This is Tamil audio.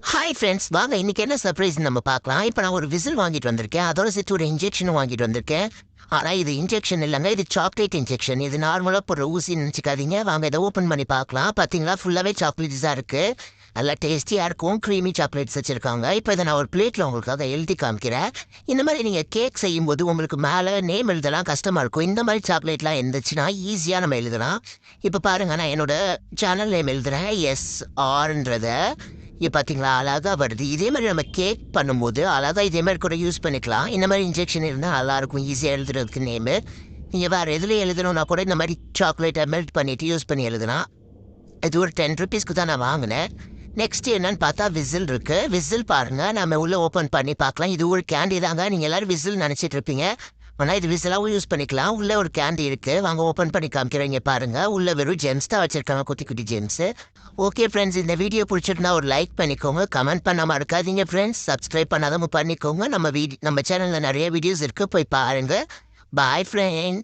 ஹாய் ஃப்ரெண்ட்ஸ், வாங்க இன்னைக்கு என்ன சர்ப்ரைஸ் நம்ம பார்க்கலாம். இப்போ நான் ஒரு விசில் வாங்கிட்டு வந்திருக்கேன். அதோட சேர்த்து ஒரு இன்ஜெக்ஷனும் வாங்கிட்டு வந்திருக்கேன். ஆனால் இது இன்ஜெக்ஷன் இல்லைங்க, இது சாக்லேட் இன்ஜெக்ஷன். இது நார்மலாக போடுற ஊசி நினச்சிக்காதீங்க. வாங்க இதை ஓப்பன் பண்ணி பார்க்கலாம். பார்த்தீங்களா, ஃபுல்லாகவே சாக்லேட்ஸாக இருக்குது. நல்லா டேஸ்டியாக இருக்கும். க்ரீமி சாக்லேட்ஸ் வச்சுருக்காங்க. இப்போ இதை நான் ஒரு பிளேட்டில் உங்களுக்காக எழுதி காமிக்கிறேன். இந்த மாதிரி நீங்கள் கேக் செய்யும்போது உங்களுக்கு மேலே நேம் எழுதலாம் கஷ்டமாக இருக்கும். இந்த மாதிரி சாக்லேட்லாம் இருந்துச்சுன்னா ஈஸியாக நம்ம எழுதலாம். இப்போ பாருங்கள், நான் என்னோட சேனல் நேம் எழுதுகிறேன், SRன்றதை. இது பார்த்தீங்களா, அழகாக வருது. இதே மாதிரி நம்ம கேக் பண்ணும்போது அழகாக இதே மாதிரி கூட யூஸ் பண்ணிக்கலாம். இந்த மாதிரி இன்ஜெக்ஷன் இருந்தால் நல்லாயிருக்கும், ஈஸியாக எழுதுறதுக்கு நேமு. நீங்கள் வேறு எதில் எழுதணும்னா கூட இந்த மாதிரி சாக்லேட்டை மெல்ட் பண்ணிவிட்டு யூஸ் பண்ணி எழுதலாம். இது ஒரு 10 ருபீஸ்க்கு தான் நான் வாங்கினேன். நெக்ஸ்ட் என்னன்னு பார்த்தா விசில் இருக்குது. விசில் பாருங்கள், நம்ம உள்ளே ஓப்பன் பண்ணி பார்க்கலாம். இது ஒரு கேண்டி தாங்க. நீங்கள் எல்லோரும் விசில் நினச்சிட்டு இருப்பீங்க. ஆனால் இது விசிலாகவும் யூஸ் பண்ணிக்கலாம். உள்ளே ஒரு கேண்டி இருக்குது. வாங்க ஓப்பன் பண்ணி காமிக்கிறீங்க பாருங்கள். உள்ளே வெறும் ஜெம்ஸ் தான் வச்சுருக்காங்க, குட்டி குட்டி ஜெம்ஸு. ஓகே ஃப்ரெண்ட்ஸ், இந்த வீடியோ பிடிச்சிருந்தா ஒரு லைக் பண்ணிக்கோங்க. கமெண்ட் பண்ணாமல் இருக்காதீங்க ஃப்ரெண்ட்ஸ். சப்ஸ்கிரைப் பண்ணாதவங்க பண்ணிக்கோங்க. நம்ம சேனலில் நிறைய வீடியோஸ் இருக்குது, போய் பாருங்கள். பாய் ஃப்ரெண்ட்.